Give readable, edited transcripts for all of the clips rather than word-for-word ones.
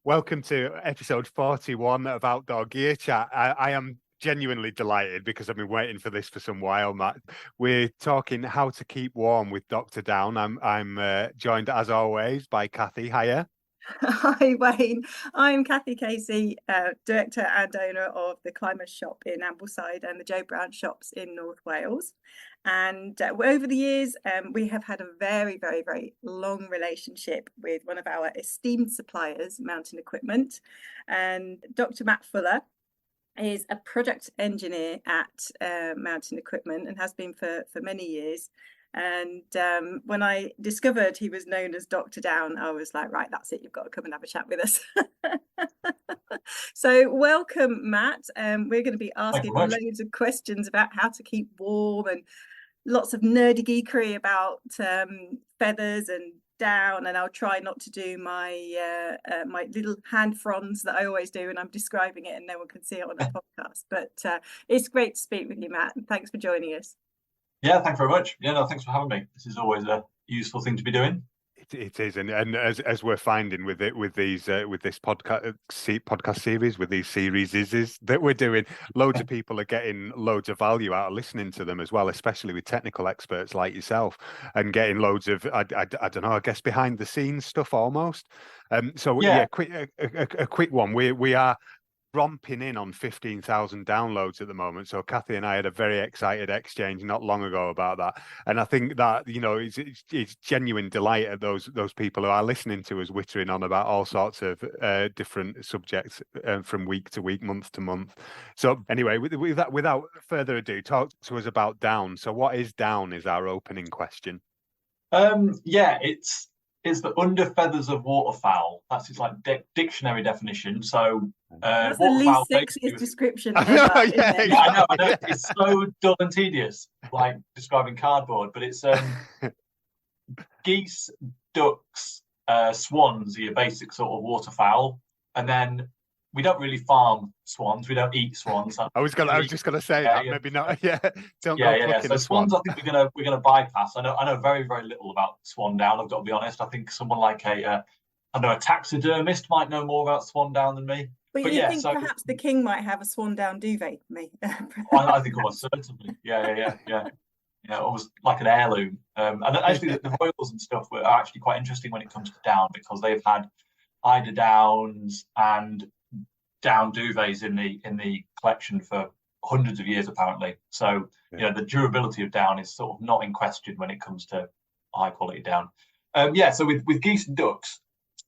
Welcome to episode 41 of Outdoor Gear Chat. I am genuinely delighted because I've been waiting for this for some while, Matt. We're talking how to keep warm with Dr. Down. I'm joined as always by Cathy. Hiya. Hi Wayne, I'm Cathy Casey, director and owner of the Climbers Shop in Ambleside and the Joe Brown shops in North Wales. And over the years, we have had a very, very, very long relationship with one of our esteemed suppliers, Mountain Equipment. And Dr. Matt Fuller is a product engineer at Mountain Equipment and has been for many years. And when I discovered he was known as Dr. Down, I was like, right, that's it. You've got to come and have a chat with us. So welcome, Matt. We're going to be asking loads of questions about how to keep warm and lots of nerdy geekery about feathers and down. And I'll try not to do my my little hand fronds that I always do when I'm describing it and no one can see it on a podcast. But it's great to speak with you, Matt. And thanks for joining us. Yeah, thanks very much. Yeah, no, thanks for having me. This is always a useful thing to be doing. It is, and as we're finding with this podcast series, with these series is that we're doing, loads of people are getting loads of value out of listening to them as well, especially with technical experts like yourself, and getting loads of I don't know, I guess behind the scenes stuff almost. So yeah, a quick one. We are romping in on 15,000 downloads at the moment. So Cathy and I had a very excited exchange not long ago about that. And I think that, you know, it's genuine delight at those people who are listening to us wittering on about all sorts of different subjects from week to week, month to month. So anyway, without further ado, talk to us about down. So what is down is our opening question. Yeah, it's the under feathers of waterfowl. That's its like dictionary definition. So that's the least sexiest description ever. I know. It's so dull and tedious, like describing cardboard. But it's geese, ducks, swans are your basic sort of waterfowl, and then we don't really farm swans. We don't eat swans. I was just gonna say that. Maybe not. Yeah. Don't go So swans, I think we're gonna bypass. I know very, very little about swan down. I've got to be honest. I think someone like a taxidermist might know more about swan down than me. But you think perhaps the king might have a swan down duvet, me? I think almost certainly. Yeah. Almost like an heirloom. And actually, the royals and stuff are actually quite interesting when it comes to down, because they've had eider downs and down duvets in the collection for hundreds of years apparently. So the durability of down is sort of not in question when it comes to high quality down. So with geese and ducks,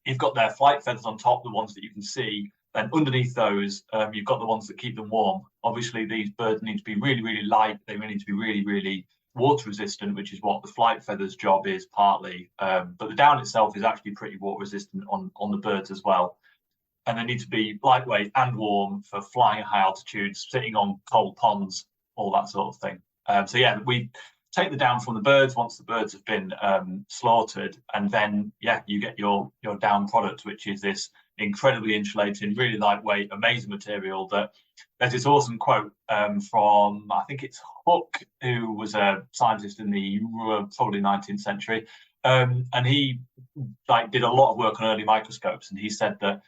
you've got their flight feathers on top, the ones that you can see, and underneath those you've got the ones that keep them warm. Obviously these birds need to be really, really light. They need to be really, really water resistant, which is what the flight feathers job is partly, but the down itself is actually pretty water resistant on the birds as well. And they need to be lightweight and warm for flying at high altitudes, sitting on cold ponds, all that sort of thing. We take the down from the birds once the birds have been slaughtered, and then you get your down product, which is this incredibly insulated, really lightweight, amazing material. There's this awesome quote from, I think it's Hook, who was a scientist in the probably 19th century, and he did a lot of work on early microscopes, and he said that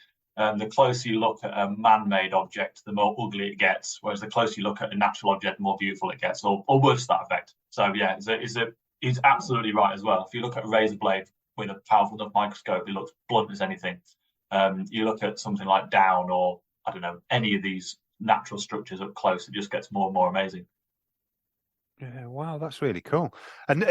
the closer you look at a man-made object, the more ugly it gets, whereas the closer you look at a natural object, the more beautiful it gets, or worse to that effect. So yeah, he's absolutely right as well. If you look at a razor blade with a powerful enough microscope, it looks blunt as anything. You look at something like down, or I don't know, any of these natural structures up close, it just gets more and more amazing. Yeah, wow, that's really cool. And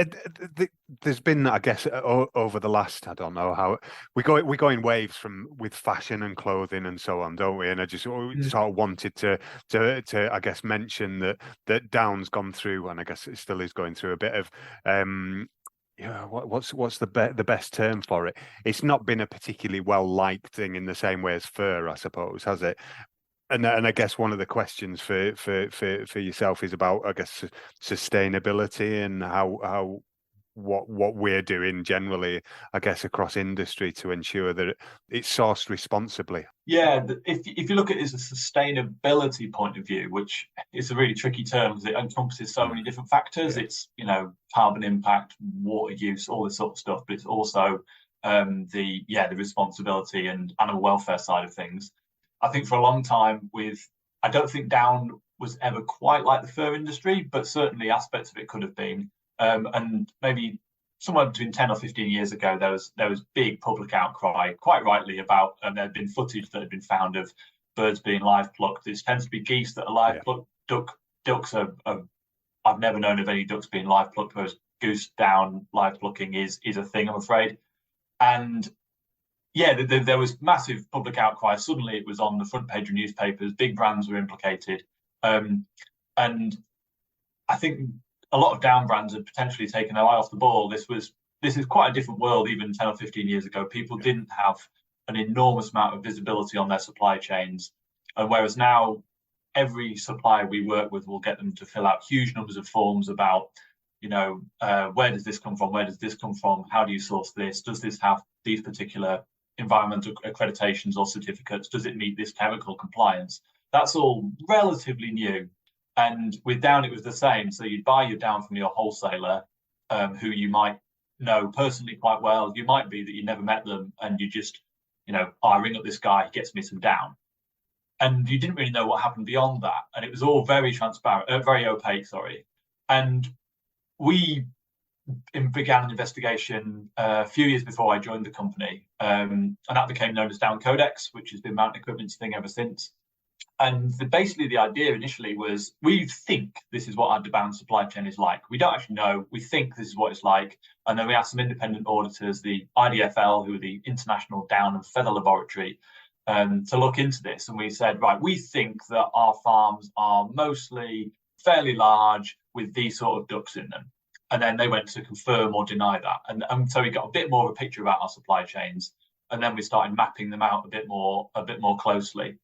there's been, I guess, over the last, I don't know how we go in waves with fashion and clothing and so on, don't we? And I just sort of wanted to I guess mention that down's gone through, and I guess it still is going through a bit of what's the best term for it? It's not been a particularly well liked thing in the same way as fur, I suppose, has it? And I guess one of the questions for yourself is about, I guess, sustainability and how what we're doing generally, I guess, across industry to ensure that it's sourced responsibly. Yeah, if you look at it as a sustainability point of view, which is a really tricky term because it encompasses so many different factors. Yeah. It's carbon impact, water use, all this sort of stuff, but it's also the responsibility and animal welfare side of things. I think for a long time I don't think down was ever quite like the fur industry, but certainly aspects of it could have been. And maybe somewhere between 10 or 15 years ago, there was big public outcry, quite rightly, about, and there had been footage that had been found of birds being live plucked. It tends to be geese that are live plucked. Ducks are I've never known of any ducks being live plucked, whereas goose down live plucking is a thing, I'm afraid. And yeah, there was massive public outcry. Suddenly it was on the front page of newspapers, big brands were implicated. And I think a lot of down brands had potentially taken their eye off the ball. This is quite a different world even 10 or 15 years ago. People didn't have an enormous amount of visibility on their supply chains. And whereas now every supplier we work with will get them to fill out huge numbers of forms about, where does this come from? Where does this come from? How do you source this? Does this have these particular environmental accreditations or certificates? Does it meet this chemical compliance? That's all relatively new. And with down, it was the same. So you'd buy your down from your wholesaler, who you might know personally quite well. You might be that you never met them, and you just, I ring up this guy, he gets me some down. And you didn't really know what happened beyond that. And it was all very transparent, very opaque, sorry. And we began an investigation a few years before I joined the company. And that became known as Down Codex, which has been Mountain Equipment's thing ever since. And basically the idea initially was, we think this is what our down supply chain is like. We don't actually know. We think this is what it's like. And then we asked some independent auditors, the IDFL, who are the International Down and Feather Laboratory, to look into this. And we said, right, we think that our farms are mostly fairly large with these sort of ducks in them. And then they went to confirm or deny that. And so we got a bit more of a picture about our supply chains. And then we started mapping them out a bit more closely.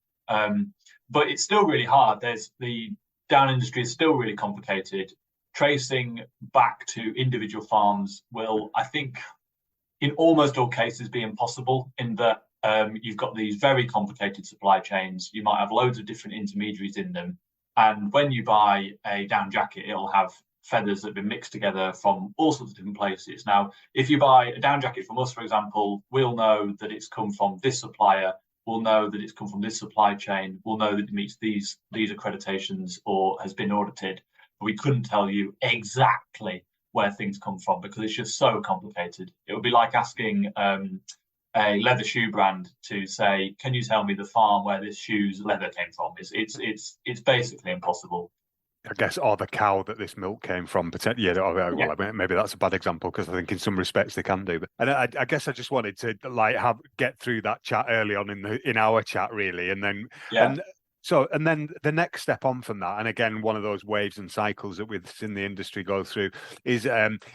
But it's still really hard. The down industry is still really complicated. Tracing back to individual farms will, I think, in almost all cases be impossible, in that you've got these very complicated supply chains. You might have loads of different intermediaries in them. And when you buy a down jacket, it'll have feathers that have been mixed together from all sorts of different places. Now, if you buy a down jacket from us, for example, we'll know that it's come from this supplier. We'll know that it's come from this supply chain. We'll know that it meets these accreditations or has been audited. But we couldn't tell you exactly where things come from because it's just so complicated. It would be like asking a leather shoe brand to say, "Can you tell me the farm where this shoe's leather came from?" It's basically impossible. I guess, or the cow that this milk came from. Maybe that's a bad example because I think in some respects they can do. But and I guess I just wanted to get through that chat early on in our chat, really, and then and then the next step on from that, and again one of those waves and cycles that we've seen the industry go through is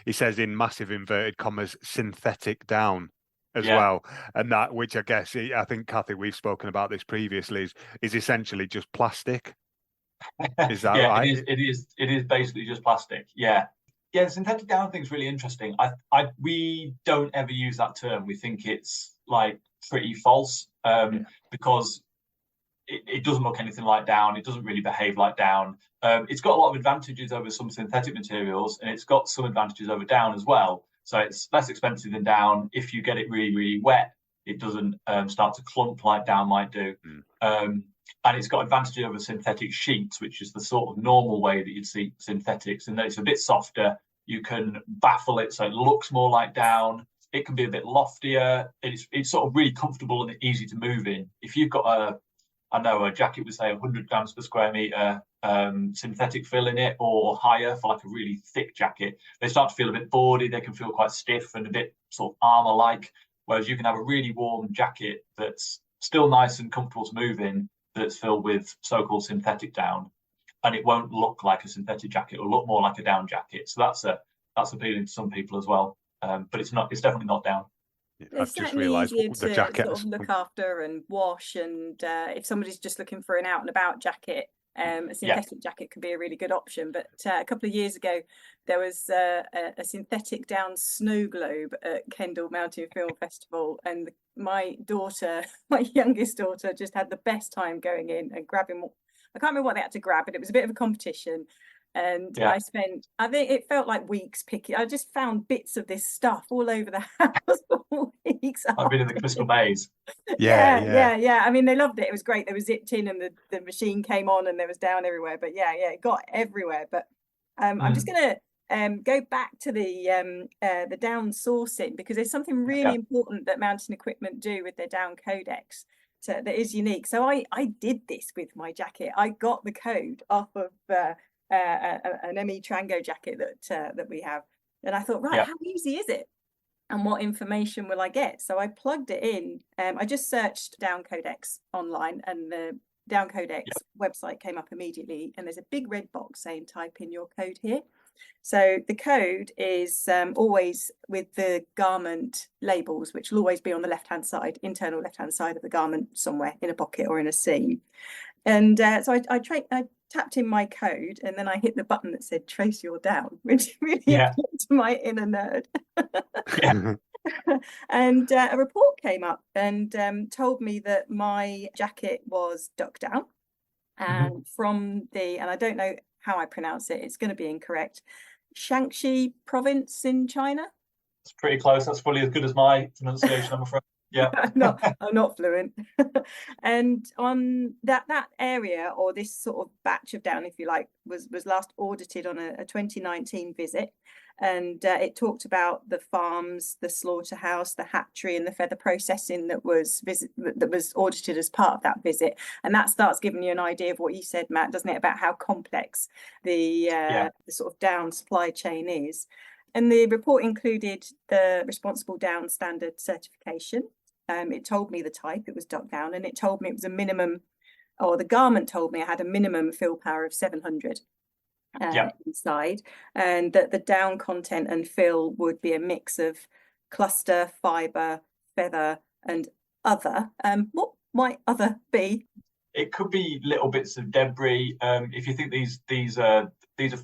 he says in massive inverted commas synthetic down as well, and that, which I guess I think Cathy, we've spoken about this previously, is essentially just plastic. Is that right? It is basically just plastic. Yeah. The synthetic down thing is really interesting. We don't ever use that term. We think it's pretty false because it doesn't look anything like down. It doesn't really behave like down. It's got a lot of advantages over some synthetic materials, and it's got some advantages over down as well. So it's less expensive than down. If you get it really, really wet, it doesn't start to clump like down might do. And it's got advantages over synthetic sheets, which is the sort of normal way that you'd see synthetics. And then it's a bit softer. You can baffle it so it looks more like down. It can be a bit loftier. It's sort of really comfortable and easy to move in. If you've got a jacket with, say, 100 grams per square meter synthetic fill in it or higher for a really thick jacket, they start to feel a bit boardy. They can feel quite stiff and a bit sort of armor-like. Whereas you can have a really warm jacket that's still nice and comfortable to move in, that's filled with so-called synthetic down, and it won't look like a synthetic jacket. It'll look more like a down jacket. So that's appealing to some people as well. But it's definitely not down. I've just realised the jacket sort of look after and wash, and if somebody's just looking for an out and about jacket, a synthetic jacket could be a really good option. But a couple of years ago, there was a synthetic down snow globe at Kendal Mountain Film Festival, and my youngest daughter, just had the best time going in and grabbing. I can't remember what they had to grab, but it was a bit of a competition. And Yeah. I think it felt like weeks picking. I just found bits of this stuff all over the house for weeks. I've been in the crystal maze. Yeah. I mean, they loved it. It was great. They were zipped in, and the machine came on, and there was down everywhere. But yeah, it got everywhere. But I'm just gonna go back to the down sourcing, because there's something really important that mountain equipment do with their Down Codex that is unique. So I did this with my jacket. I got the code off of an ME Trango jacket that we have, and I thought, right, how easy is it, and what information will I get? So I plugged it in. I just searched Down Codex online, and the Down Codex website came up immediately, and there's a big red box saying type in your code here. So the code is always with the garment labels, which will always be on the left-hand side, internal left-hand side of the garment, somewhere in a pocket or in a seam. And so I tapped in my code, and then I hit the button that said trace your down, which really appealed to my inner nerd. And a report came up and told me that my jacket was duck down, and from and I don't know how I pronounce it, it's going to be incorrect, Shaanxi province in China. It's pretty close. That's probably as good as my pronunciation, I'm afraid. Yeah. I'm not fluent. And on that area, or this sort of batch of down, if you like, was last audited on a 2019 visit, and it talked about the farms, the slaughterhouse, the hatchery, and the feather processing that was audited as part of that visit. And that starts giving you an idea of what you said, Matt, doesn't it, about how complex the sort of down supply chain is. And the report included the Responsible Down Standard certification. It told me the type, it was duck down, and it told me it was a minimum, or the garment told me I had a minimum fill power of 700 inside, and that the down content and fill would be a mix of cluster, fibre, feather, and other. What might other be? It could be little bits of debris. If you think these are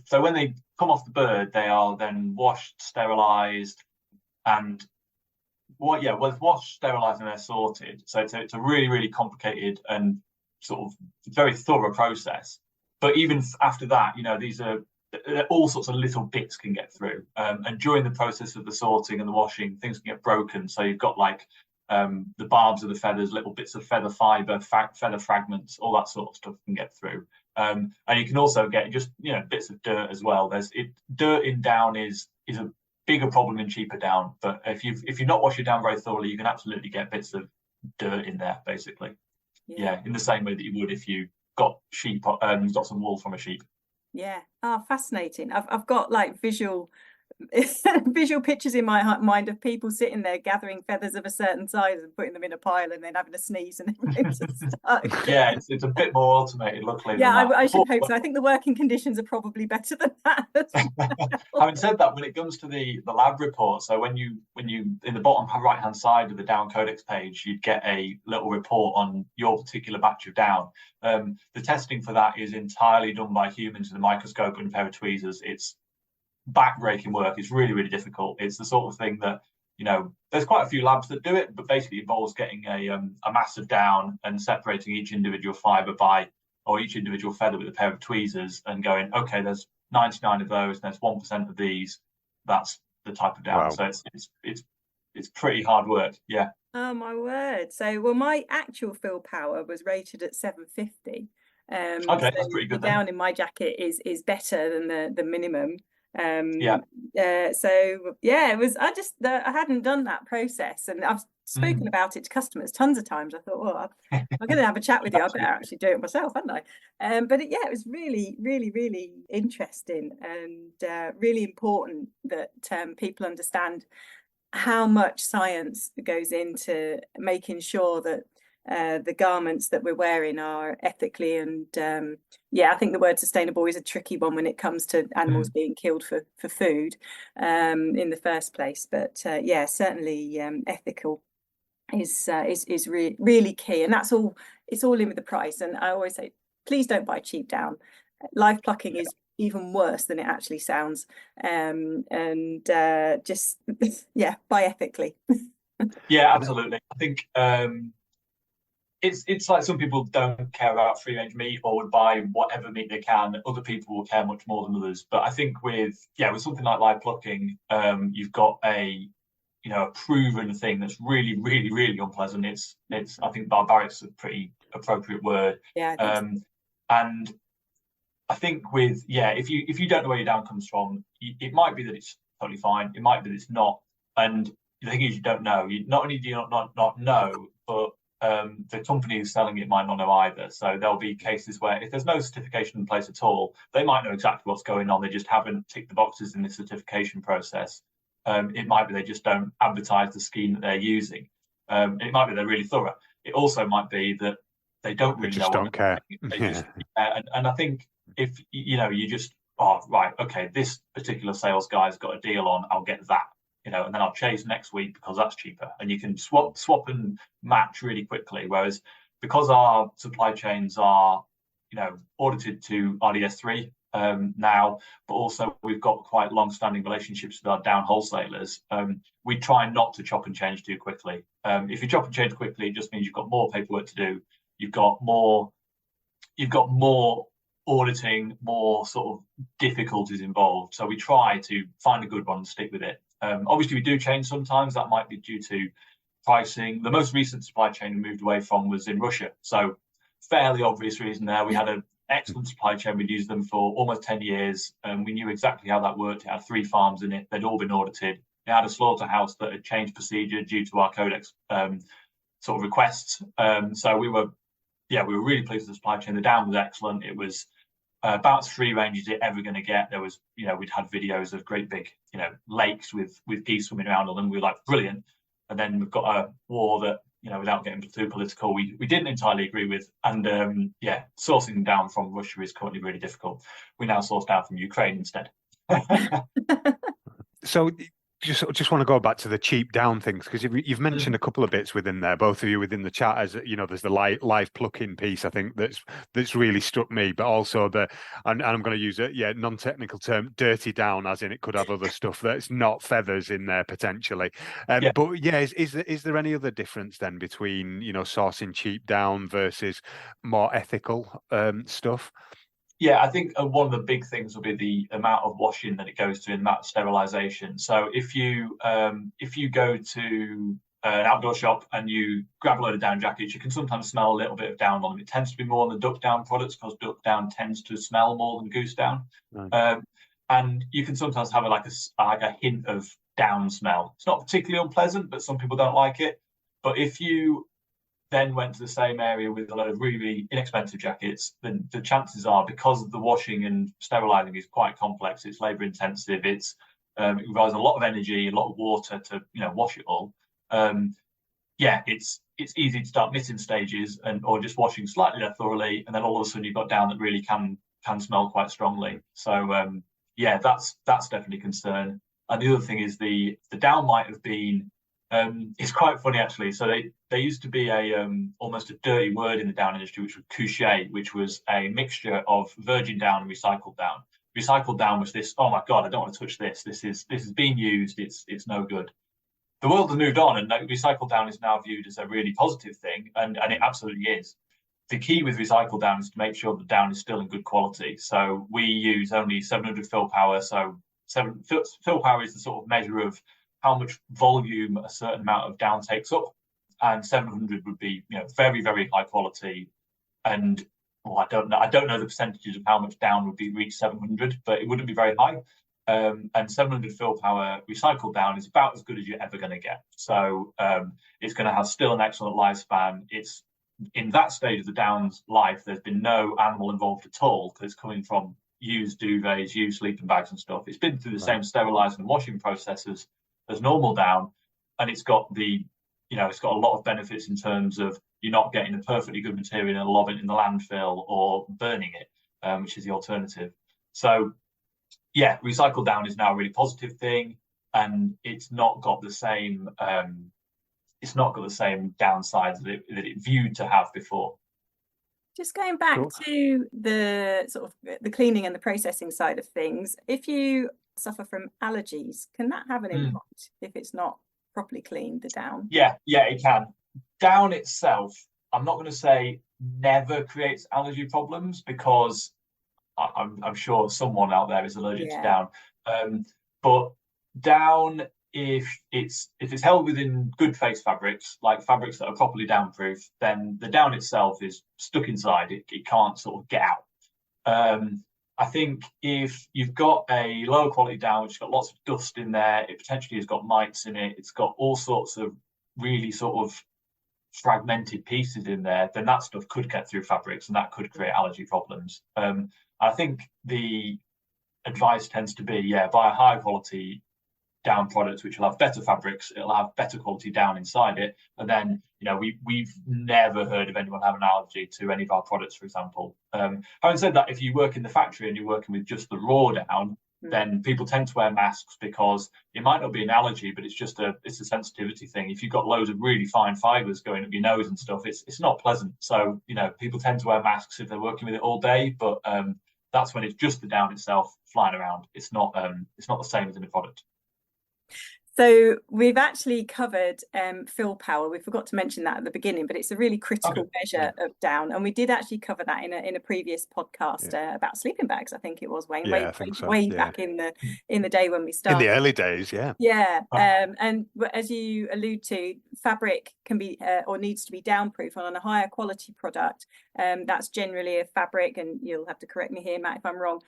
so when they come off the bird, they are then washed, sterilised, and washed, sterilised, and they're sorted. So it's a really, really complicated and sort of very thorough process. But even after that, these are all sorts of little bits can get through. And during the process of the sorting and the washing, things can get broken. So you've got like the barbs of the feathers, little bits of feather fibre, feather fragments, all that sort of stuff can get through. And you can also get just bits of dirt as well. Dirt in down is a bigger problem in cheaper down, but if you're not washing down very thoroughly, you can absolutely get bits of dirt in there, basically. In the same way that you would if you got sheep, you've got some wool from a sheep. Fascinating. I've got like visual pictures in my mind of people sitting there gathering feathers of a certain size and putting them in a pile, and then having a sneeze and everything's stuck. It's a bit more automated, luckily. I should hope so. I think the working conditions are probably better than that. Having said that, when it comes to the lab report, so when you in the bottom right hand side of the Down Codex page, you'd get a little report on your particular batch of down. The testing for that is entirely done by humans with a microscope and a pair of tweezers. It's back-breaking work. It's really, really difficult. It's the sort of thing that there's quite a few labs that do it, but basically involves getting a mass of down and separating each individual fibre or each individual feather with a pair of tweezers, and going, okay, there's 99 of those, and there's 1% of these. That's the type of down. Wow. So it's pretty hard work. Yeah. Oh my word! So my actual fill power was rated at 750. Okay, so that's pretty good. The down in my jacket is better than the minimum. It was I hadn't done that process, and I've spoken about it to customers tons of times. I thought, well, I'm going to have a chat with you. I better actually do it myself, hadn't I? But it was really, really, really interesting, and really important that people understand how much science goes into making sure that the garments that we're wearing are ethically, and I think the word sustainable is a tricky one when it comes to animals being killed for food in the first place. But certainly ethical is really key, and it's all in with the price. And I always say, please don't buy cheap down. Live plucking is even worse than it actually sounds, just buy ethically. Yeah, absolutely. I think it's like some people don't care about free range meat or would buy whatever meat they can. Other people will care much more than others. But I think with something like live plucking, you've got a proven thing that's really, really, really unpleasant. It's I think barbaric's a pretty appropriate word. Yeah. And I think with if you don't know where your down comes from, it might be that it's totally fine. It might be that it's not. And the thing is, you don't know. Not only do you not know, but the company who's selling it might not know either. So there'll be cases where if there's no certification in place at all, they might know exactly what's going on. They just haven't ticked the boxes in the certification process. It might be they just don't advertise the scheme that they're using. It might be they're really thorough. It also might be that they don't really know. Don't care. And I think if you just right, okay, this particular sales guy's got a deal on, I'll get that. And then I'll chase next week because that's cheaper. And you can swap and match really quickly. Whereas because our supply chains are, audited to RDS3 now, but also we've got quite long-standing relationships with our down wholesalers. We try not to chop and change too quickly. If you chop and change quickly, it just means you've got more paperwork to do. You've got more auditing, more sort of difficulties involved. So we try to find a good one and stick with it. Obviously, we do change sometimes. That might be due to pricing. The most recent supply chain we moved away from was in Russia. So fairly obvious reason there. We had an excellent supply chain. We'd used them for almost 10 years. And we knew exactly how that worked. It had 3 farms in it. They'd all been audited. It had a slaughterhouse that had changed procedure due to our codex sort of requests. So we were really pleased with the supply chain. The down was excellent. It was about as free range as you're ever going to get. There was, we'd had videos of great big, lakes with geese swimming around on them. We were like, brilliant. And then we've got a war that, without getting too political, we didn't entirely agree with. And sourcing down from Russia is currently really difficult. We now source down from Ukraine instead. So just want to go back to the cheap down things, because you've mentioned a couple of bits within there, both of you within the chat, as there's the live plucking piece, I think that's really struck me, but also and I'm going to use a non-technical term, dirty down, as in it could have other stuff that's not feathers in there potentially. But is there any other difference then between sourcing cheap down versus more ethical stuff? Yeah, I think one of the big things will be the amount of washing that it goes through in that sterilisation. So if you go to an outdoor shop and you grab a load of down jackets, you can sometimes smell a little bit of down on them. It tends to be more on the duck down products because duck down tends to smell more than goose down. Right. And you can sometimes have a hint of down smell. It's not particularly unpleasant, but some people don't like it. But if you then went to the same area with a lot of really, really inexpensive jackets, then the chances are, because the washing and sterilising is quite complex, it's labour intensive, it requires a lot of energy, a lot of water to wash it all. It's easy to start missing stages or just washing slightly less thoroughly, and then all of a sudden you've got down that really can smell quite strongly. So that's definitely a concern. And the other thing is the down might have been. It's quite funny actually. So there used to be almost a dirty word in the down industry, which was couché, which was a mixture of virgin down and recycled down. Recycled down was this, oh my God, I don't want to touch this. This is being used. It's no good. The world has moved on, and recycled down is now viewed as a really positive thing, and it absolutely is. The key with recycled down is to make sure the down is still in good quality. So we use only 700 fill power. So fill power is the sort of measure of how much volume a certain amount of down takes up, and 700 would be very, very high quality. And I don't know the percentages of how much down would be reached 700, but it wouldn't be very high. And 700 fill power recycled down is about as good as you're ever going to get. So it's going to have still an excellent lifespan. It's in that stage of the down's life, there's been no animal involved at all, because it's coming from used duvets, used sleeping bags and stuff. It's been through the same sterilising and washing processes as normal down, and it's got it's got a lot of benefits in terms of you're not getting a perfectly good material and lobbing it in the landfill or burning it, which is the alternative. So recycled down is now a really positive thing, and it's not got the same downsides that it viewed to have before. Just going back to the sort of the cleaning and the processing side of things, if you suffer from allergies, can that have an impact if it's not properly cleaned, the down? Yeah, it can. Down itself, I'm not going to say never creates allergy problems, because I'm sure someone out there is allergic to down. But down, if it's held within good face fabrics, like fabrics that are properly downproof, then the down itself is stuck inside. It can't sort of get out. I think if you've got a lower quality down, which has got lots of dust in there, it potentially has got mites in it, it's got all sorts of really sort of fragmented pieces in there, then that stuff could get through fabrics and that could create allergy problems. I think the advice tends to be, buy a high quality down product, which will have better fabrics, it'll have better quality down inside it. And then, we've never heard of anyone having an allergy to any of our products, for example. Having said that, if you work in the factory and you're working with just the raw down, then people tend to wear masks, because it might not be an allergy, but it's a sensitivity thing. If you've got loads of really fine fibers going up your nose and stuff, it's not pleasant. So, people tend to wear masks if they're working with it all day, but that's when it's just the down itself flying around. It's not the same as in the product. So we've actually covered fill power. We forgot to mention that at the beginning, but it's a really critical measure of down. And we did actually cover that in a previous podcast about sleeping bags. I think it was, Wayne. Yeah, I think so. Way back in the day when we started. In the early days, yeah. Yeah. And as you allude to, fabric can be or needs to be downproof. And on a higher quality product, that's generally a fabric, and you'll have to correct me here, Matt, if I'm wrong,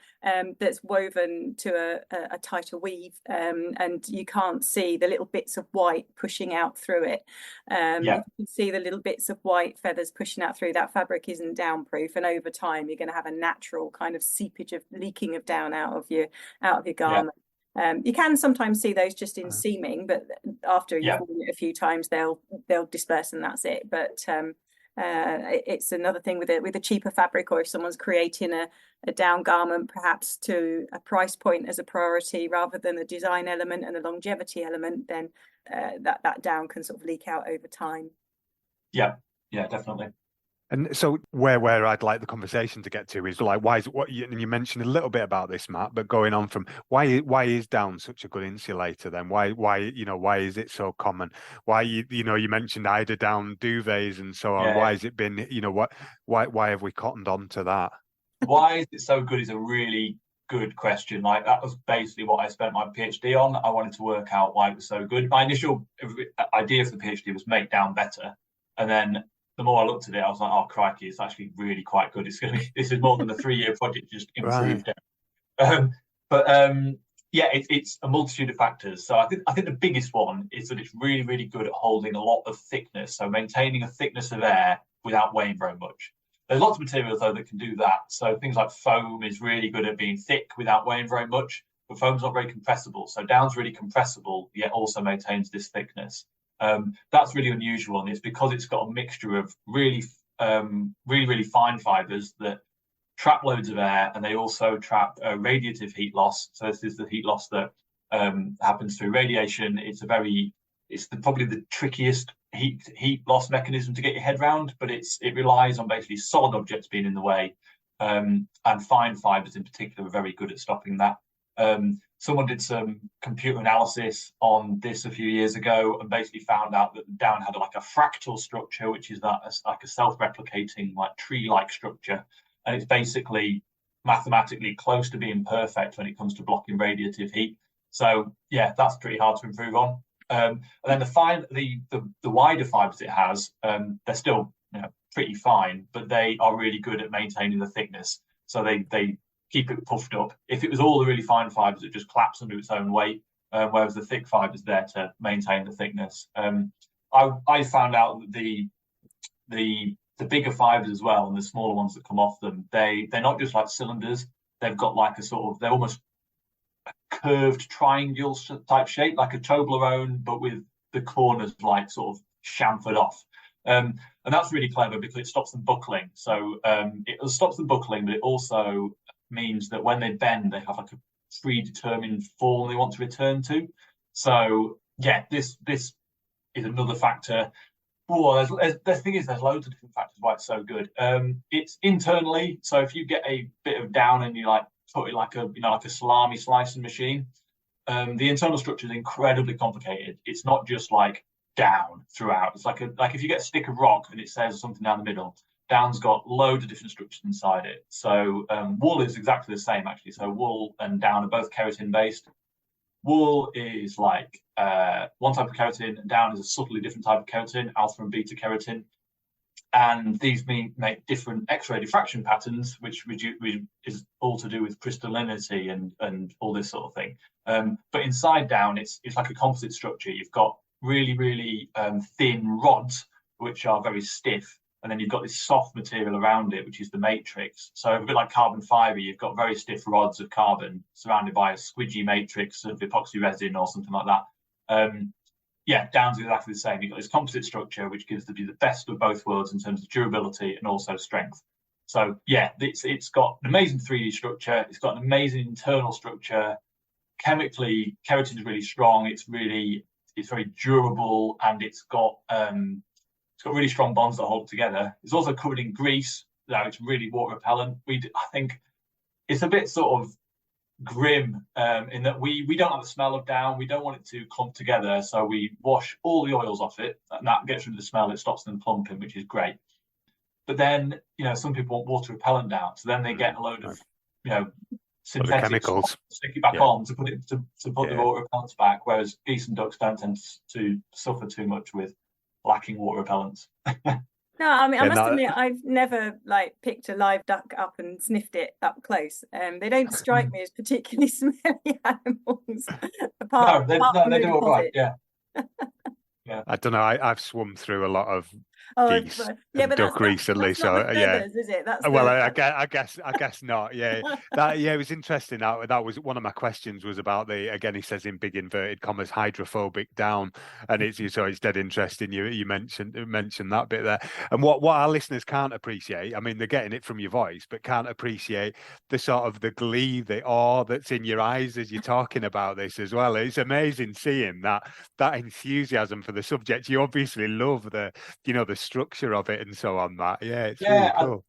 that's woven to a tighter weave, and you can't see the little bits of white pushing out through it. If you can see the little bits of white feathers pushing out through, that fabric isn't downproof, and over time you're going to have a natural kind of seepage of leaking of down out of your garment. You can sometimes see those just in seaming, but after you've worn it a few times, they'll disperse and that's it. But it's another thing with a cheaper fabric, or if someone's creating a down garment perhaps to a price point as a priority rather than a design element and a longevity element, then that down can sort of leak out over time. Yeah, definitely. And so where I'd like the conversation to get to is like, why is what you mentioned a little bit about this, Matt, but going on from why is down such a good insulator then? Why is it so common? Why you mentioned eider down duvets and so on. Why has it been, why have we cottoned on to that? Why is it so good is a really good question. Like, that was basically what I spent my PhD on. I wanted to work out why it was so good. My initial idea for the PhD was make down better, and then the more I looked at it, I was like, oh crikey, it's actually really quite good. This is more than a 3-year project, just improved it. It's a multitude of factors. So I think the biggest one is that it's really, really good at holding a lot of thickness. So maintaining a thickness of air without weighing very much. There's lots of materials though that can do that. So things like foam is really good at being thick without weighing very much, but foam's not very compressible. So down's really compressible, yet also maintains this thickness. That's really unusual, and it's because it's got a mixture of really fine fibers that trap loads of air, and they also trap radiative heat loss. So this is the heat loss that happens through radiation. It's probably the trickiest heat loss mechanism to get your head around, but it relies on basically solid objects being in the way, and fine fibers in particular are very good at stopping that. Someone did some computer analysis on this a few years ago and basically found out that the down had like a fractal structure, which is like a self-replicating, like tree-like structure, and it's basically mathematically close to being perfect when it comes to blocking radiative heat. So that's pretty hard to improve on. And then the wider fibers it has, they're still pretty fine, but they are really good at maintaining the thickness. So they keep it puffed up. If it was all the really fine fibers, it just collapses under its own weight, whereas the thick fibers there to maintain the thickness. I found out that the bigger fibers as well, and the smaller ones that come off them, they're not just like cylinders. They've got like they're almost a curved triangle type shape, like a Toblerone, but with the corners like sort of chamfered off. And that's really clever because it stops them buckling. So it stops them buckling, but it also means that when they bend, they have like a predetermined form they want to return to. So this is another factor. The thing is, there's loads of different factors why it's so good. It's internally. So if you get a bit of down and you like put it like a salami slicing machine, the internal structure is incredibly complicated. It's not just like down throughout. It's like if you get a stick of rock and it says something down the middle, down's got loads of different structures inside it. So wool is exactly the same, actually. So wool and down are both keratin based. Wool is like one type of keratin, and down is a subtly different type of keratin, alpha and beta keratin. And these make different X-ray diffraction patterns, which is all to do with crystallinity and all this sort of thing. But inside down, it's like a composite structure. You've got really, really thin rods, which are very stiff. And then you've got this soft material around it, which is the matrix. So a bit like carbon fiber, you've got very stiff rods of carbon surrounded by a squidgy matrix of epoxy resin or something like that. Yeah, down's exactly the same. You've got this composite structure, which gives you the best of both worlds in terms of durability and also strength. So yeah, it's got an amazing 3D structure. It's got an amazing internal structure. Chemically, keratin is really strong. It's very durable, and it's got really strong bonds that hold together. It's also covered in grease. So it's really water repellent. I think it's a bit sort of grim in that we don't have the smell of down. We don't want it to clump together, so we wash all the oils off it, and that gets rid of the smell. It stops them clumping, which is great. But then, some people want water repellent down, so then they get a load of synthetic chemicals, stick it back on to put the water repellents back, whereas geese and ducks don't tend to suffer too much with lacking water repellents. No, I mean, I must admit, I've never picked a live duck up and sniffed it up close. They don't strike me as particularly smelly animals. They do all right. Yeah. Yeah. I don't know. I've swum through a lot of geese but duck recently, that's not the feathers, is it? That's I guess not. Yeah, it was interesting. That was one of my questions, was about again, he says in big inverted commas, hydrophobic down, and it's dead interesting. You mentioned that bit there, and what our listeners can't appreciate. I mean, they're getting it from your voice, but can't appreciate the sort of the glee, the awe that's in your eyes as you're talking about this as well. It's amazing seeing that enthusiasm for the subject. You obviously love the structure of it and so on. It's really cool.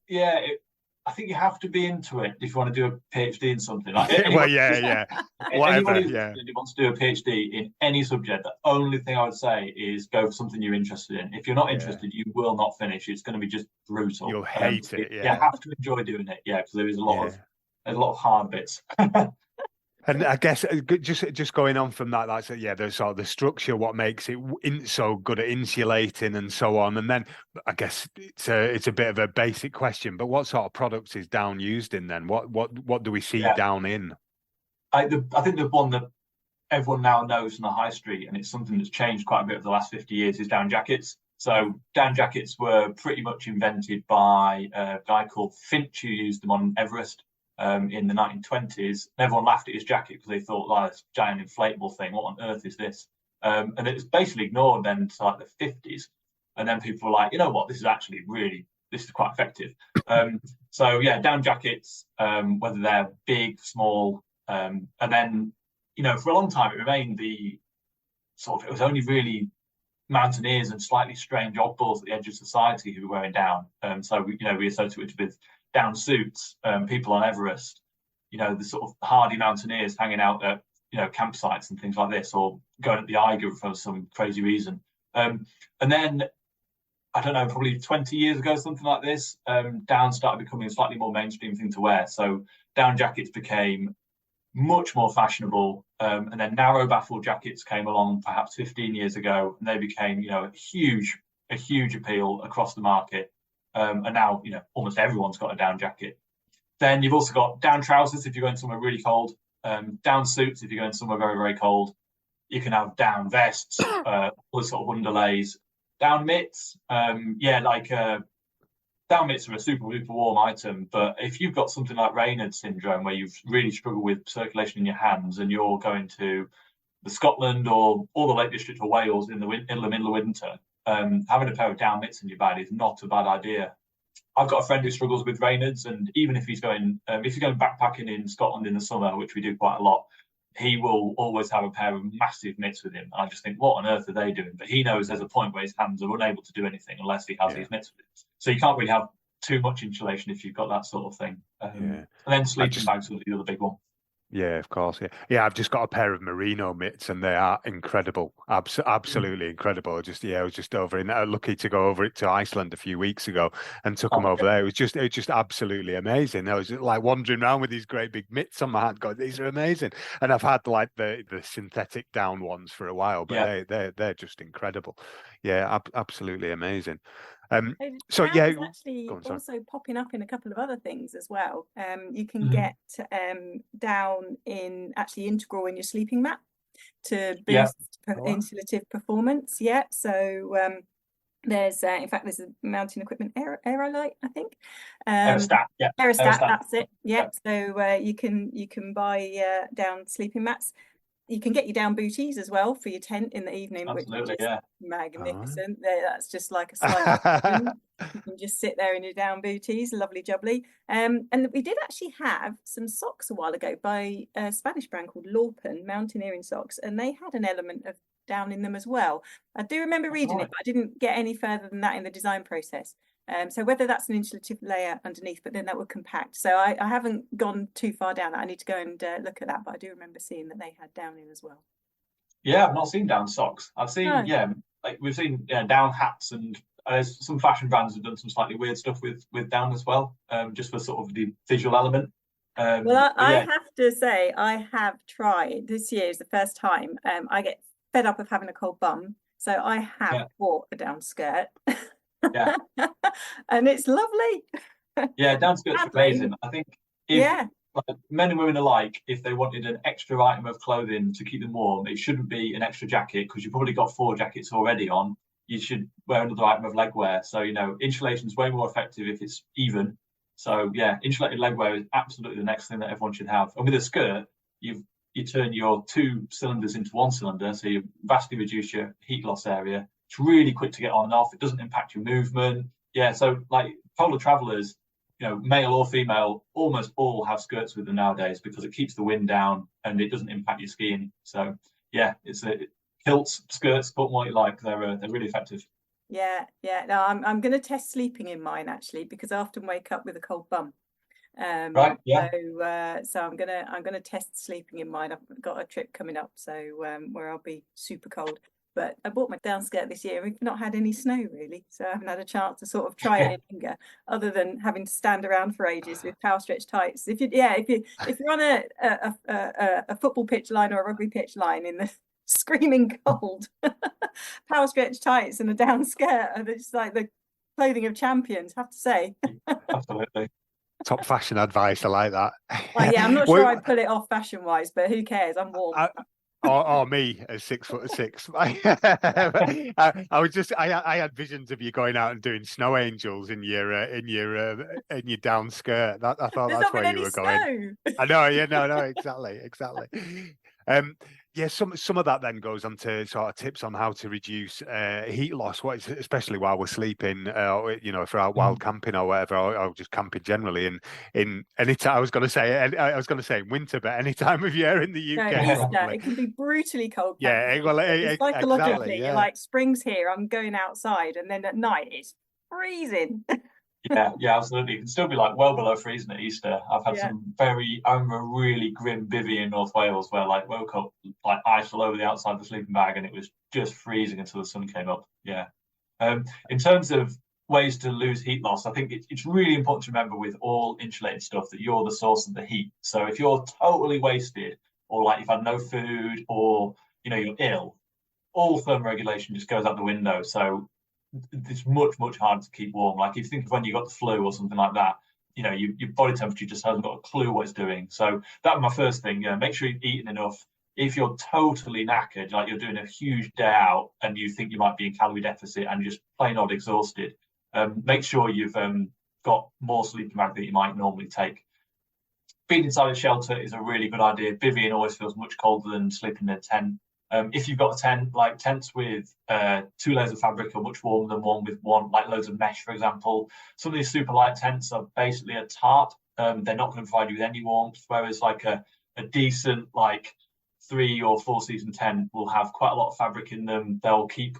I think you have to be into it if you want to do a PhD in something. Whatever. Anybody who wants to do a PhD in any subject, the only thing I would say is go for something you're interested in. If you're not interested, you will not finish. It's going to be just brutal. You'll hate it. You have to enjoy doing it. Yeah, because there is a lot of hard bits. And I guess just going on from that, there's sort of the structure, what makes it so good at insulating and so on. And then I guess it's a bit of a basic question, but what sort of products is down used in then? What do we see down in? I think the one that everyone now knows on the high street, and it's something that's changed quite a bit over the last 50 years, is down jackets. So down jackets were pretty much invented by a guy called Finch, who used them on Everest. In the 1920s, everyone laughed at his jacket because they thought, this giant inflatable thing, what on earth is this? And it was basically ignored then to like the 50s. And then people were like, you know what, this is quite effective. Down jackets, whether they're big, small, and then, for a long time it remained it was only really mountaineers and slightly strange oddballs at the edge of society who were wearing down. We associated with down suits, people on Everest, the sort of hardy mountaineers hanging out at, campsites and things like this, or going at the Eiger for some crazy reason. And then, I don't know, probably 20 years ago, something like this, down started becoming a slightly more mainstream thing to wear. So down jackets became much more fashionable. And then narrow baffle jackets came along perhaps 15 years ago, and they became, a huge appeal across the market. And now, almost everyone's got a down jacket. Then you've also got down trousers if you're going somewhere really cold, down suits if you're going somewhere very, very cold. You can have down vests, all the sort of underlays, down mitts. Down mitts are a super warm item. But if you've got something like Raynaud's syndrome, where you've really struggled with circulation in your hands, and you're going to the Scotland or the Lake District of Wales in the middle of winter, having a pair of down mitts in your bag is not a bad idea. I've got a friend who struggles with Raynaud's, and even if he's going backpacking in Scotland in the summer, which we do quite a lot, he will always have a pair of massive mitts with him. And I just think, what on earth are they doing? But he knows there's a point where his hands are unable to do anything unless he has these mitts with him. So you can't really have too much insulation if you've got that sort of thing. And then sleeping bags will be the other big one. Yeah, of course. Yeah, yeah. I've just got a pair of merino mitts, and they are incredible. Absolutely incredible. Just I was just over in lucky to go over it to Iceland a few weeks ago, and took them Oh, over there. It was just absolutely amazing. I was just, like wandering around with these great big mitts on my hand, going, "These are amazing." And I've had like the synthetic down ones for a while, but yeah. they're just incredible. Yeah, absolutely amazing. So Down yeah, is actually go on, sorry. also popping up in a couple of other things as well. You can Mhm. get down in actually integral in your sleeping mat to Yeah. boost Oh, wow. insulative performance. Yeah, so there's in fact there's a mountain equipment aerolite, I think. Aerostat, yeah. Aerostat, Aerostat. that's it. Yeah, so you can buy down sleeping mats. You can get your down booties as well for your tent in the evening, which are Absolutely, just yeah. magnificent. That's just like a slide. You can just sit there in your down booties, lovely jubbly. And we did actually have some socks a while ago by a Spanish brand called Lorpen, mountaineering socks, and they had an element of down in them as well. I do remember reading it, but I didn't get any further than that in the design process. So whether that's an insulative layer underneath, but then that would compact. So I haven't gone too far down that. I need to go and look at that, but I do remember seeing that they had down in as well. Yeah, I've not seen down socks. I've seen, No. yeah, like we've seen down hats, and some fashion brands have done some slightly weird stuff with down as well, just for sort of the visual element. Well, I Yeah, have to say, I have tried. This year is the first time. I get fed up of having a cold bum, so I have Yeah. bought a down skirt. Yeah. And it's lovely. yeah, down skirts are amazing. I think if Yeah. like, men and women alike, if they wanted an extra item of clothing to keep them warm, it shouldn't be an extra jacket because you've probably got 4 jackets already on. You should wear another item of leg wear. So, insulation is way more effective if it's even. So, yeah, insulated leg wear is absolutely the next thing that everyone should have. And with a skirt, you turn your 2 cylinders into 1 cylinder, so you vastly reduce your heat loss area. It's really quick to get on and off. It doesn't impact your movement. Yeah, so like polar travelers, male or female, almost all have skirts with them nowadays because it keeps the wind down and it doesn't impact your skiing. So yeah, it's kilts, skirts, put them what you like. They're really effective. Yeah. No, I'm going to test sleeping in mine actually because I often wake up with a cold bum. Right? Yeah. So I'm gonna test sleeping in mine. I've got a trip coming up, so where I'll be super cold. But I bought my down skirt this year. We've not had any snow really, so I haven't had a chance to sort of try it in anger, other than having to stand around for ages with power stretch tights. If you're on a football pitch line or a rugby pitch line in the screaming cold, power stretch tights and a down skirt are just like the clothing of champions, I have to say. Absolutely. Top fashion advice. I like that. Well, yeah, I'm not sure I'd pull it off fashion wise, but who cares? I'm warm. Or me at 6'6". I had visions of you going out and doing snow angels in your down skirt. I thought There's that's not been where you any were going. snow. I know, yeah, no, exactly. Yeah, some of that then goes on to sort of tips on how to reduce heat loss, especially while we're sleeping, if we're out wild camping or whatever, or just camping generally. In any time, I was going to say in winter, but any time of year in the UK, No, Easter, probably. it can be brutally cold. Yeah, well, psychologically, exactly, yeah. You're like, spring's here, I'm going outside, and then at night it's freezing. Yeah, absolutely. It can still be like well below freezing at Easter. I've had I remember a really grim bivvy in North Wales where like woke up like ice all over the outside of the sleeping bag and it was just freezing until the sun came up. Yeah. In terms of ways to lose heat loss, I think it's really important to remember with all insulated stuff that you're the source of the heat. So if you're totally wasted or like you've had no food or you're ill, all thermoregulation just goes out the window. So it's much harder to keep warm. Like if you think of when you got the flu or something like that, your body temperature just hasn't got a clue what it's doing. So that was my first thing. Make sure you've eaten enough. If you're totally knackered, like you're doing a huge day out and you think you might be in calorie deficit and just plain old exhausted, make sure you've got more sleeping bag than you might normally take. Being inside a shelter is a really good idea. Bivvying always feels much colder than sleeping in a tent. If you've got a tent, like tents with 2 layers of fabric are much warmer than one with like loads of mesh, for example. Some of these super light tents are basically a tarp. They're not going to provide you with any warmth, whereas like a decent like 3 or 4 season tent will have quite a lot of fabric in them. They'll keep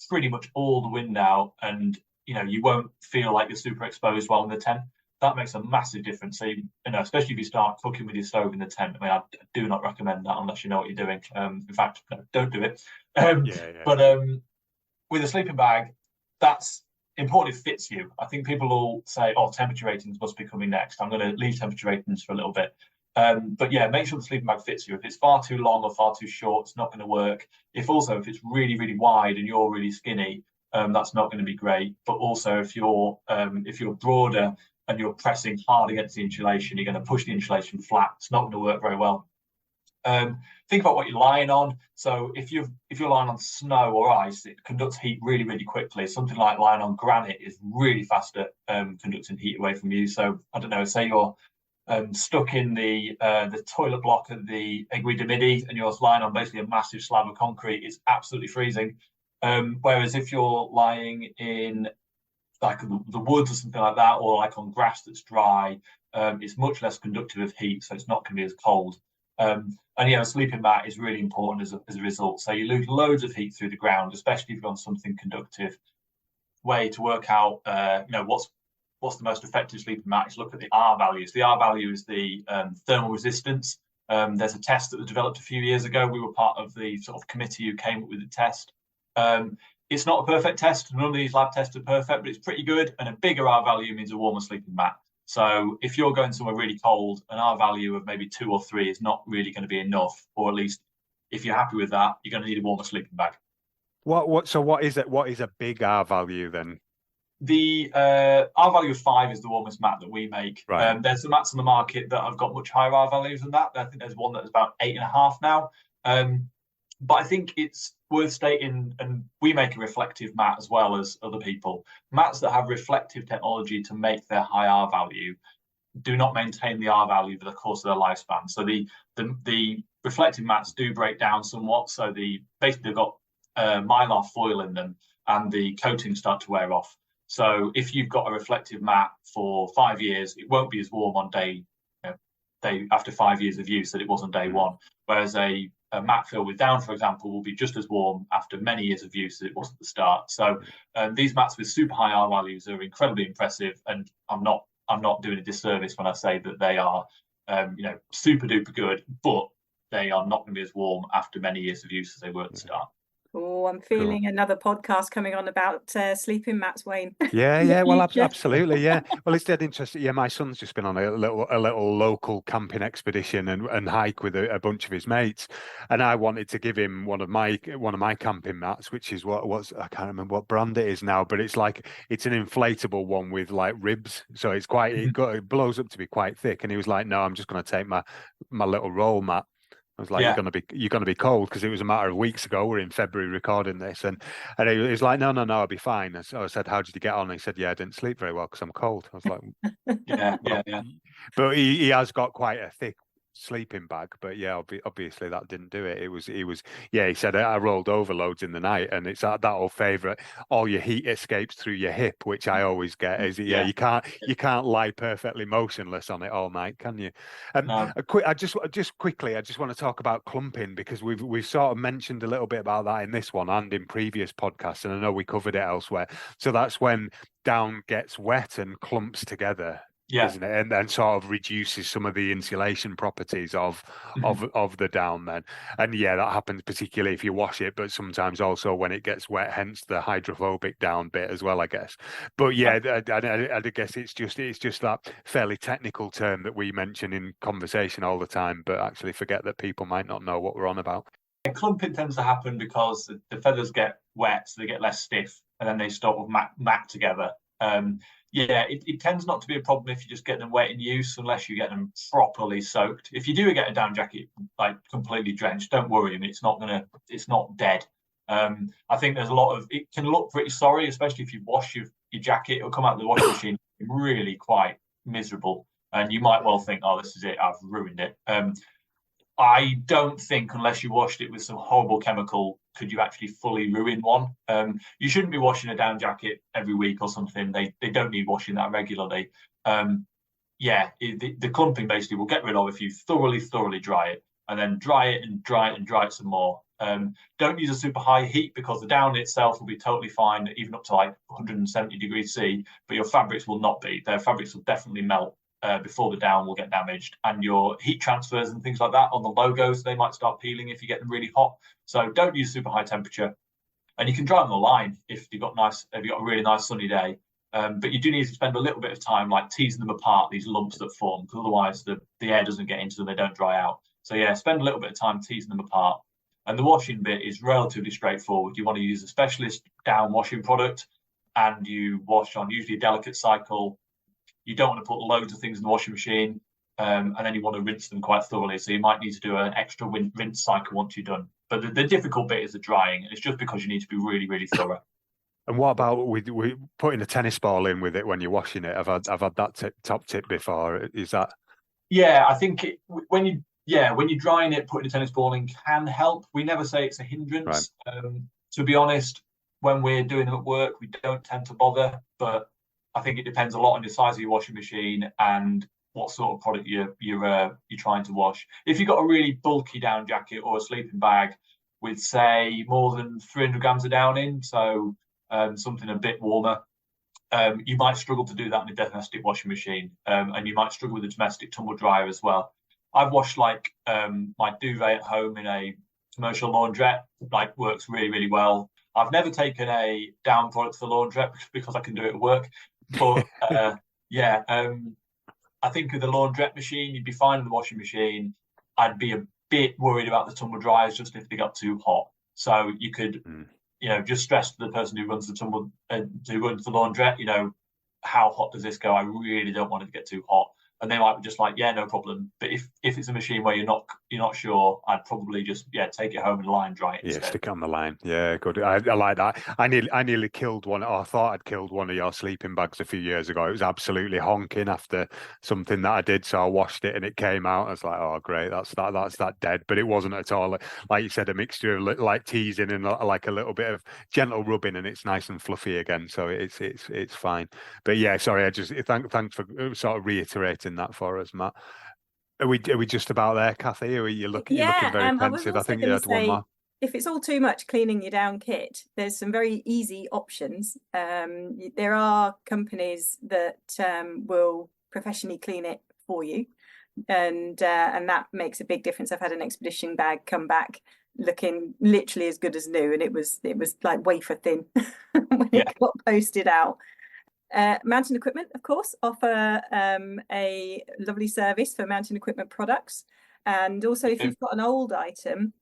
pretty much all the wind out and you won't feel like you're super exposed while in the tent. that makes a massive difference. So, especially if you start cooking with your stove in the tent. I mean, I do not recommend that unless you know what you're doing. In fact, no, don't do it. But with a sleeping bag, that's important. It fits you. I think people will say, "Oh, temperature ratings must be coming next." I'm going to leave temperature ratings for a little bit. But yeah, make sure the sleeping bag fits you. If it's far too long or far too short, it's not going to work. If it's really, really wide and you're really skinny, that's not going to be great. But also, if you're broader and you're pressing hard against the insulation, you're going to push the insulation flat. It's not going to work very well. Think about what you're lying on. So if you're lying on snow or ice, it conducts heat really, really quickly. Something like lying on granite is really fast at conducting heat away from you. So I don't know, say you're stuck in the toilet block of the Aiguille de Midi and you're lying on basically a massive slab of concrete, it's absolutely freezing. Whereas if you're lying in like the woods or something like that, or like on grass that's dry, it's much less conductive of heat, so it's not going to be as cold. And a sleeping mat is really important as a result. So you lose loads of heat through the ground, especially if you're on something conductive. Way to work out, what's the most effective sleeping mat is look at the R values. The R value is the thermal resistance. There's a test that was developed a few years ago. We were part of the sort of committee who came up with the test. It's not a perfect test. None of these lab tests are perfect, but it's pretty good. And a bigger R value means a warmer sleeping mat. So if you're going somewhere really cold, an R value of maybe 2 or 3 is not really going to be enough. Or at least if you're happy with that, you're going to need a warmer sleeping bag. So what is it? What is a big R value then? The R value of 5 is the warmest mat that we make. Right. There's some mats on the market that have got much higher R values than that. I think there's one that's about 8.5 now. But I think it's worth stating, and we make a reflective mat as well as other people. Mats that have reflective technology to make their high R value do not maintain the R value for the course of their lifespan. So the reflective mats do break down somewhat. So basically they've got mylar foil in them, and the coatings start to wear off. So if you've got a reflective mat for 5 years, it won't be as warm on day after 5 years of use that it was on day one. Whereas a mat filled with down, for example, will be just as warm after many years of use as it was at the start. So these mats with super high R values are incredibly impressive, and I'm not doing a disservice when I say that they are super duper good, but they are not going to be as warm after many years of use as they were at the start. Oh, I'm feeling another podcast coming on about sleeping mats, Wayne. Yeah. Well, absolutely. Yeah. Well, it's dead interesting. Yeah, my son's just been on a little local camping expedition and hike with a bunch of his mates, and I wanted to give him one of my camping mats, which is I can't remember what brand it is now, but it's an inflatable one with like ribs, so it's quite it blows up to be quite thick. And he was like, "No, I'm just going to take my little roll mat." I was like, you're gonna be cold, because it was a matter of weeks ago. We're in February recording this, and he was like, no, I'll be fine. So I said, how did you get on? And he said, yeah, I didn't sleep very well because I'm cold. I was like, yeah. But he has got quite a thick sleeping bag, but yeah, obviously that didn't do it. It was he said I rolled over loads in the night, and it's that old favorite, all your heat escapes through your hip, which I always get. Is you can't lie perfectly motionless on it all night, can you? No. I just quickly want to talk about clumping, because we've sort of mentioned a little bit about that in this one and in previous podcasts, and I know we covered it elsewhere. So that's when down gets wet and clumps together. Yeah. Isn't it? And sort of reduces some of the insulation properties of the down then. And yeah, that happens particularly if you wash it, but sometimes also when it gets wet, hence the hydrophobic down bit as well, I guess. But yeah, I guess it's just that fairly technical term that we mention in conversation all the time, but actually forget that people might not know what we're on about. Clumping tends to happen because the feathers get wet, so they get less stiff, and then they start with mat together. It tends not to be a problem if you just get them wet in use, unless you get them properly soaked. If you do get a down jacket like completely drenched, don't worry. I mean, it's not dead. I think there's it can look pretty sorry, especially if you wash your jacket. It'll come out of the washing machine really quite miserable, and you might well think, oh, this is it, I've ruined it. I don't think, unless you washed it with some horrible chemical, could you actually fully ruin one. You shouldn't be washing a down jacket every week or something. They don't need washing that regularly. The clumping basically will get rid of if you thoroughly dry it. and then dry it and dry it and dry it some more. Don't use a super high heat because the down itself will be totally fine, even up to like 170 degrees C, but your fabrics will not be. Their fabrics will definitely melt before the down will get damaged. And your heat transfers and things like that on the logos, they might start peeling if you get them really hot. So don't use super high temperature. And you can dry them on the line if you've got a really nice sunny day. But you do need to spend a little bit of time like teasing them apart, these lumps that form, because otherwise the air doesn't get into them, they don't dry out. So yeah, spend a little bit of time teasing them apart. And the washing bit is relatively straightforward. You want to use a specialist down washing product, and you wash on usually a delicate cycle. You don't want to put loads of things in the washing machine, and then you want to rinse them quite thoroughly. So you might need to do an extra rinse cycle once you're done. But the difficult bit is the drying. It's just because you need to be really, really thorough. And what about we putting a tennis ball in with it when you're washing it? I've had that top tip before. Is that? Yeah, I think when you're drying it, putting a tennis ball in can help. We never say it's a hindrance. Right. To be honest, when we're doing them at work, we don't tend to bother. But I think it depends a lot on the size of your washing machine and what sort of product you're trying to wash. If you've got a really bulky down jacket or a sleeping bag with, say, more than 300 grams of down in, so something a bit warmer, you might struggle to do that in a domestic washing machine, and you might struggle with a domestic tumble dryer as well. I've washed like my duvet at home in a commercial laundrette, like works really, really well. I've never taken a down product to the laundrette because I can do it at work. But I think with the laundrette machine, you'd be fine in the washing machine. I'd be a bit worried about the tumble dryers just if they got too hot. So you could, just stress to the person who runs the laundrette, how hot does this go? I really don't want it to get too hot. And they might be just like, yeah, no problem. But if it's a machine where you're not sure, I'd probably just take it home and line dry it instead. Yeah, stick it on the line. Yeah, good. I like that. I nearly killed one, or I thought I'd killed one of your sleeping bags a few years ago. It was absolutely honking after something that I did, so I washed it and it came out. I was like, oh great, that's that dead. But it wasn't at all. Like you said, a mixture of like teasing and like a little bit of gentle rubbing, and it's nice and fluffy again. So it's fine. But yeah, sorry, I just thanks for sort of reiterating that for us, Matt. Are we just about there, Cathy? Or you're looking very pensive? I think you had one more. If it's all too much cleaning your down kit, there's some very easy options. There are companies that will professionally clean it for you, and that makes a big difference. I've had an expedition bag come back looking literally as good as new, and it was like wafer thin when it got posted out. Mountain Equipment, of course, offer a lovely service for mountain equipment products. And also, if you've got an old item,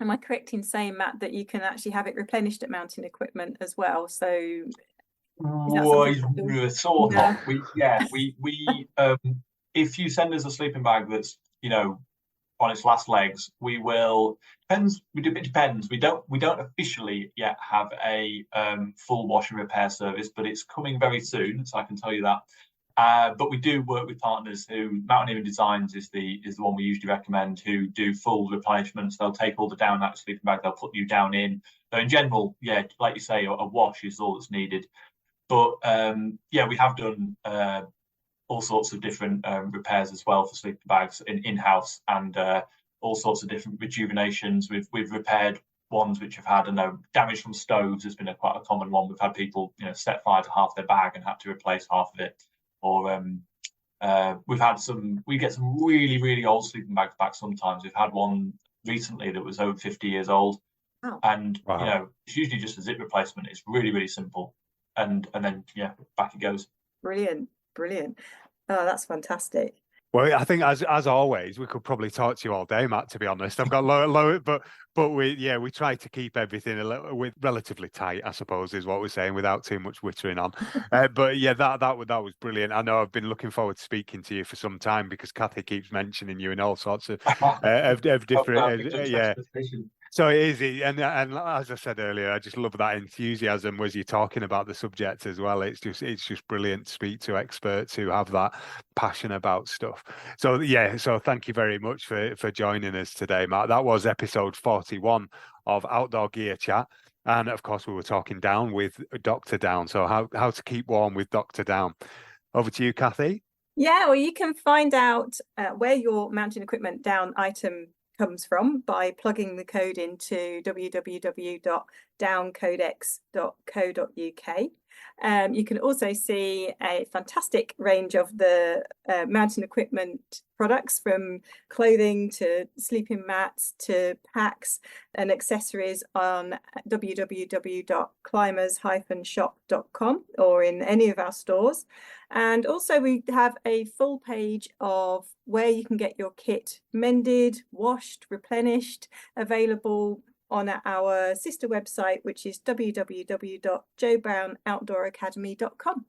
am I correct in saying, Matt, that you can actually have it replenished at Mountain Equipment as well? So, sort of. If you send us a sleeping bag that's on its last legs, we will. It depends. We don't officially yet have a full wash and repair service, but it's coming very soon, so I can tell you that. But we do work with partners who Mountaineering Designs is the one we usually recommend, who do full replenishments. They'll take all the down out of the sleeping bag, they'll put you down in. So in general, like you say, a wash is all that's needed. But we have done all sorts of different repairs as well for sleeping bags in-house, and all sorts of different rejuvenations. We've repaired ones which have had damage from stoves. Has been quite a common one. We've had people set fire to half their bag and had to replace half of it. Or we get some really, really old sleeping bags back sometimes. We've had one recently that was over 50 years old. Oh. And it's usually just a zip replacement. It's really, really simple. And then back it goes. Brilliant. Oh, that's fantastic. Well, I think as always, we could probably talk to you all day, Matt. To be honest, I've got low, but we try to keep everything relatively tight, I suppose, is what we're saying, without too much wittering on. But yeah, that was brilliant. I know I've been looking forward to speaking to you for some time because Cathy keeps mentioning you in all sorts of different. So it is, and as I said earlier, I just love that enthusiasm as you're talking about the subject as well. It's just brilliant to speak to experts who have that passion about stuff. So thank you very much for joining us today, Matt. That was episode 41 of Outdoor Gear Chat, and of course we were talking down with Dr. Down. So how to keep warm with Dr. Down. Over to you, Cathy. Yeah, well, you can find out where your mountain equipment down item comes from by plugging the code into www.downcodex.co.uk. You can also see a fantastic range of the mountain equipment products, from clothing to sleeping mats to packs and accessories, on www.climbers-shop.com or in any of our stores. And also we have a full page of where you can get your kit mended, washed, replenished, available on our sister website, which is www.joebrownoutdooracademy.com.